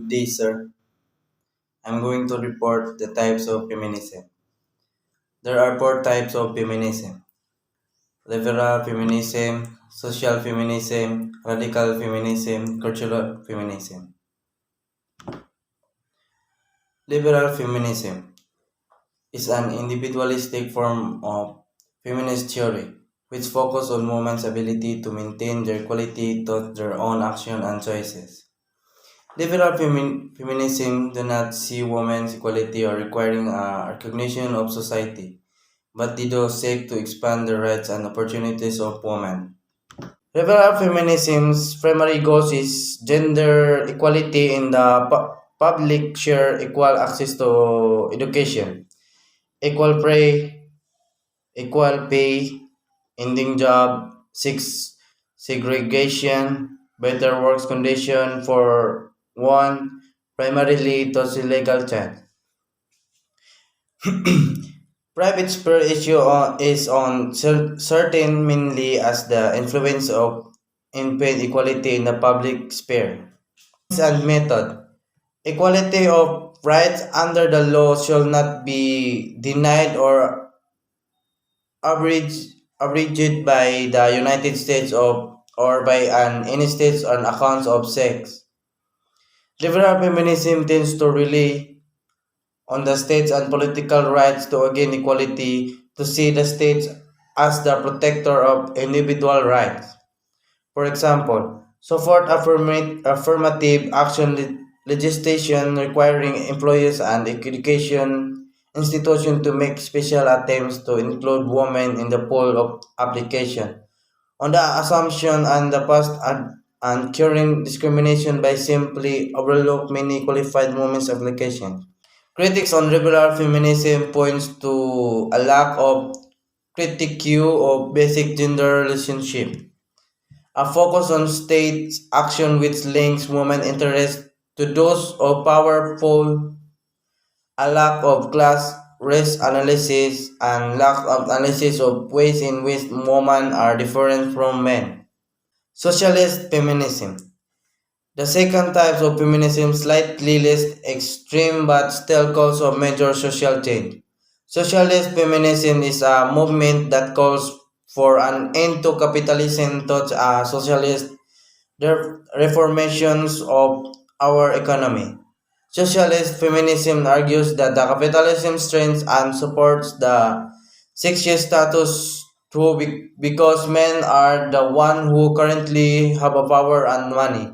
day, sir. I'm going to report the types of feminism. There are four types of feminism: liberal feminism, social feminism, radical feminism, cultural feminism. Liberal feminism is an individualistic form of feminist theory which focuses on women's ability to maintain their equality through their own action and choices. Liberal feminism do not see women's equality or requiring a recognition of society, but they do seek to expand the rights and opportunities of women. Liberal feminism's primary goal is gender equality in the public share, equal access to education, equal pay, equal pay, ending job, segregation, better works condition for one, primarily to legal child. Private sphere is on certain mainly as the influence of infant equality in the public sphere. And method. Equality of rights under the law shall not be denied or abridged by the United States of or by an any states on accounts of sex. Liberal feminism tends to rely on the states and political rights to gain equality, to see the states as the protector of individual rights. For example, support affirmative action legislation requiring employers and education institutions to make special attempts to include women in the pool of application on the assumption and the past and curing discrimination by simply overlook many qualified women's applications. Critics on liberal feminism points to a lack of critique of basic gender relationship, a focus on state action which links women's interests to those of powerful, a lack of class race analysis, and lack of analysis of ways in which women are different from men. Socialist feminism. The second type of feminism slightly less extreme but still calls for major social change. Socialist feminism is a movement that calls for an end to capitalism through a socialist reformations of our economy. Socialist feminism argues that the capitalism strengthens and supports the sexual status quo because men are the one who currently have a power and money.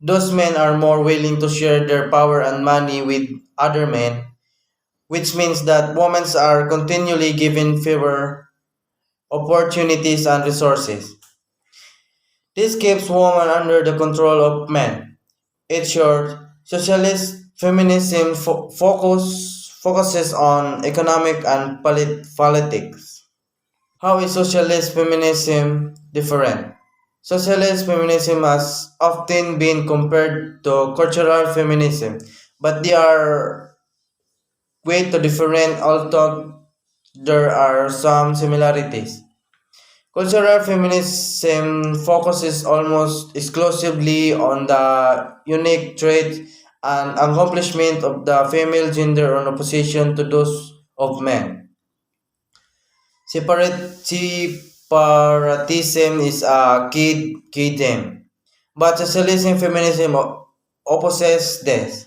Those men are more willing to share their power and money with other men, which means that women are continually given fewer opportunities and resources. This keeps women under the control of men. In short, socialist feminism focuses on economic and politics. How is socialist feminism different? Socialist feminism has often been compared to cultural feminism, but they are way too different, although there are some similarities. Cultural feminism focuses almost exclusively on the unique traits and accomplishment of the female gender in opposition to those of men. Separatism is a key theme, but socialism feminism opposes this.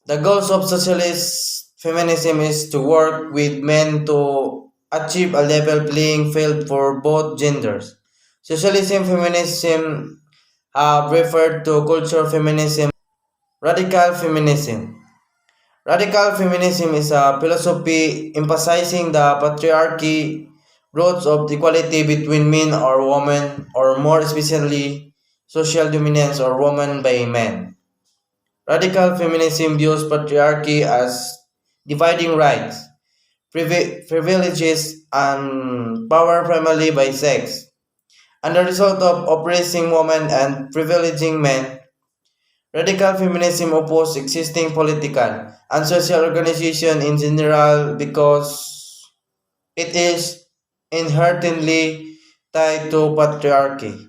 The goals of socialist feminism is to work with men to achieve a level playing field for both genders. Socialism feminism have referred to cultural feminism, radical feminism. Radical feminism is a philosophy emphasizing the patriarchy roots of equality between men or women, or more especially, social dominance or woman by men. Radical feminism views patriarchy as dividing rights, privileges, and power primarily by sex. And the result of oppressing women and privileging men, radical feminism opposes existing political and social organization in general because it is inherently tied to patriarchy.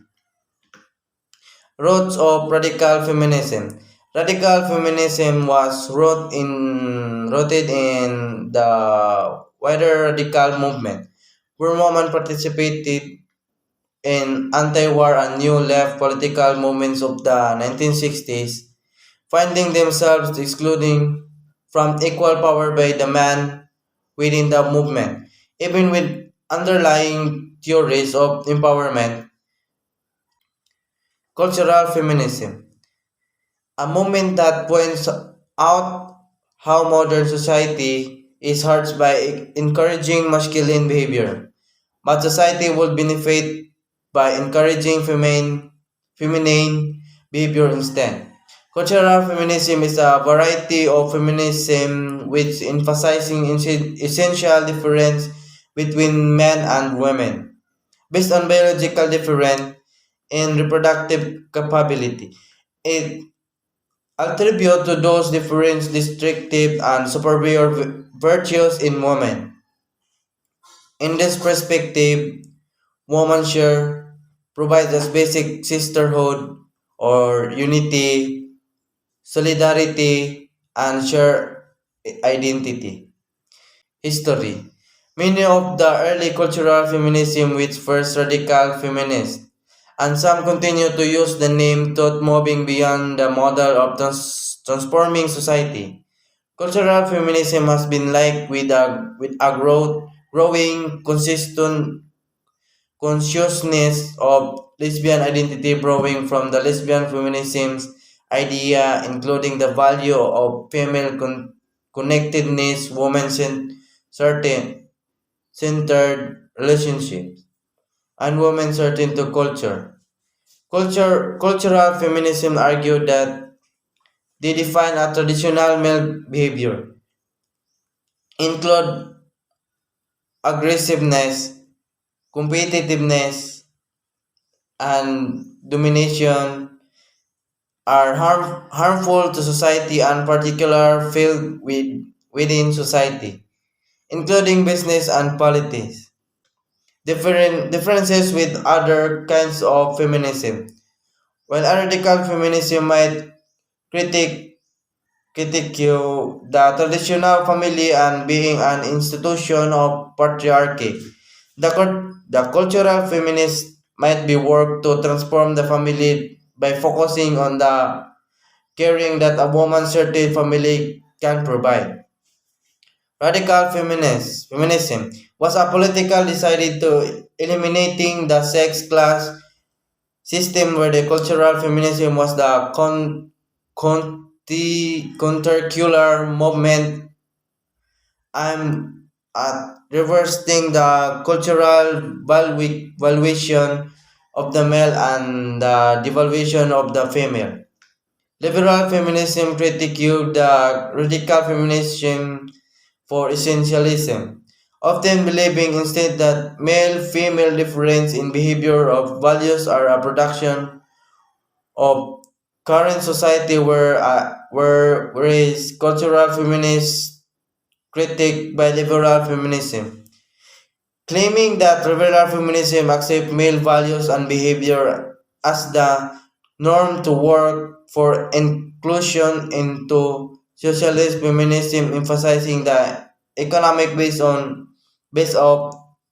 Roots of radical feminism. Radical feminism was rooted in the wider radical movement, where women participated in anti-war and new left political movements of the 1960s, finding themselves excluding from equal power by the man within the movement, even with underlying theories of empowerment. Cultural feminism, a movement that points out how modern society is hurt by encouraging masculine behavior, but society would benefit by encouraging feminine behavior instead. Cultural feminism is a variety of feminism which emphasizing essential difference between men and women based on biological difference in reproductive capability. It attribute to those different distinctive and superior virtues in women. In this perspective, woman share provides us basic sisterhood or unity, solidarity, and shared identity. History. Many of the early cultural feminism which first radical feminists, and some continue to use the name thought moving beyond the model of transforming society. Cultural feminism has been like with a growing consciousness of lesbian identity growing from the lesbian feminism's idea, including the value of female connectedness, certain centered relationships, and women certain to culture. Cultural feminism argued that they define a traditional male behavior, include aggressiveness, competitiveness, and domination are harmful to society and particular field within society, including business and politics. Differences with other kinds of feminism. While radical feminism might critique critique the traditional family and being an institution of patriarchy, the cultural feminist might be work to transform the family by focusing on the caring that a woman's certain family can provide. Radical feminism was a political decided to eliminating the sex class system where the cultural feminism was the countercultural movement and at reversing the cultural valuation of the male and the devaluation of the female. Liberal feminism critiqued the radical feminism for essentialism, often believing instead that male-female difference in behavior of values are a production of current society whereas cultural feminists critique by liberal feminism, claiming that liberal feminism accepts male values and behavior as the norm to work for inclusion into socialist feminism, emphasizing the economic base of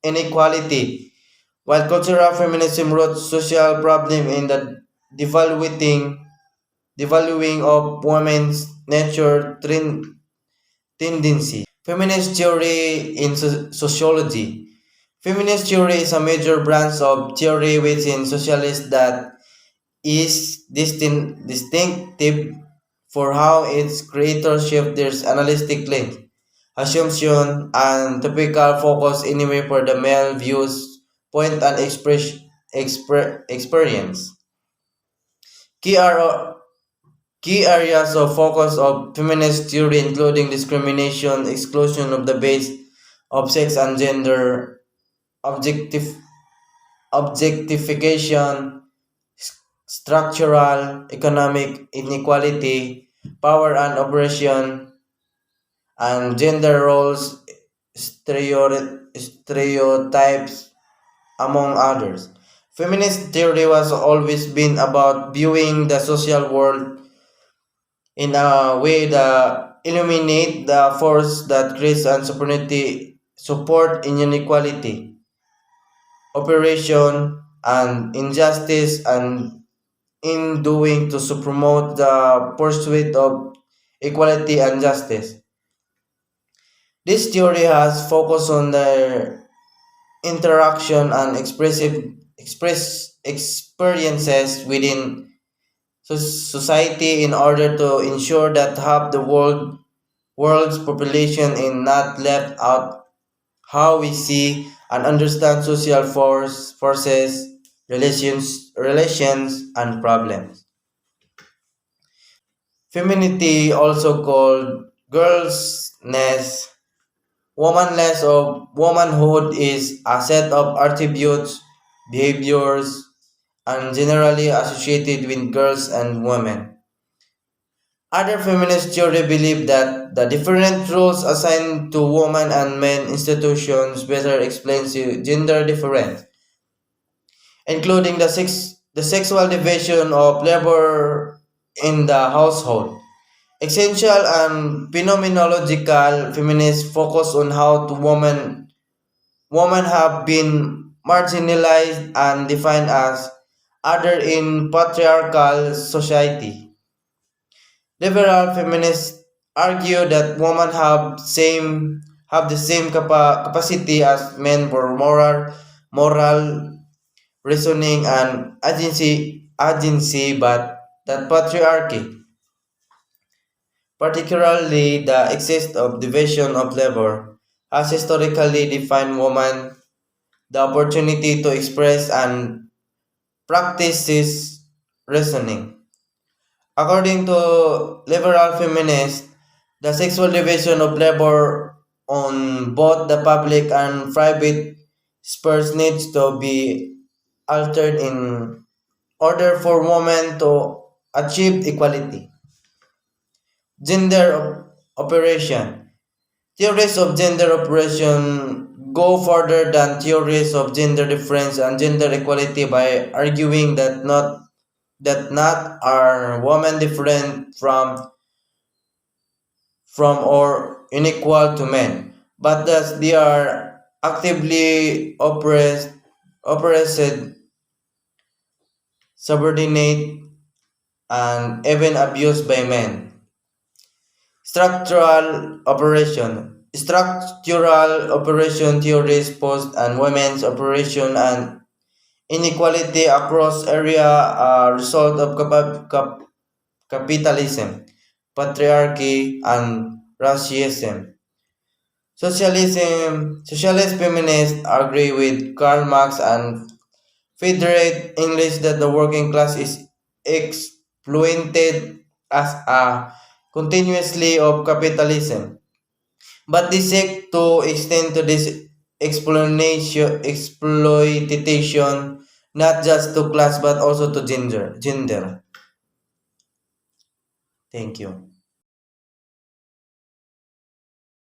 inequality, while cultural feminism wrote social problem in the devaluing devaluing of women's nature tendency. Feminist theory in sociology. Feminist theory is a major branch of theory within socialists that is distinctive for how its creators shape their analytic lens, assumption, and typical focus anyway for the male views, point, and experience. Key, are, Key areas of focus of feminist theory including discrimination, exclusion of the base of sex and gender, objectif- objectification, structural economic inequality, power and oppression, and gender roles, stereotypes, among others. Feminist theory has always been about viewing the social world in a way that illuminate the force that creates uncertainty, support inequality, operation, and injustice, and in doing to promote the pursuit of equality and justice. This theory has focused on the interaction and express experiences within society in order to ensure that half the world's population is not left out. How we see and understand social forces, relations and problems. Femininity, also called girlsness, womanless or womanhood, is a set of attributes, behaviors, and generally associated with girls and women. Other feminist theory believe that the different roles assigned to women and men institutions better explains the gender difference, including the sexual division of labor in the household. Essential and phenomenological feminists focus on how to women have been marginalized and defined as other in patriarchal society. Liberal feminists argue that women have the same capacity as men for moral reasoning and agency, but that patriarchy, particularly the excess of division of labor, has historically defined women the opportunity to express and practice this reasoning. According to liberal feminists, the sexual division of labor on both the public and private spheres needs to be altered in order for women to achieve equality. Operation. Theories of gender operation go further than theories of gender difference and gender equality by arguing that not are women different from or unequal to men, but that they are actively oppressed, subordinate, and even abused by men. Structural operation theories post and women's operation and inequality across area are result of capitalism, patriarchy, and racism. Socialist feminists agree with Karl Marx and Friedrich English that the working class is exploited as a continuously of capitalism. But they seek to extend to this exploitation not just to class but also to gender. Thank you.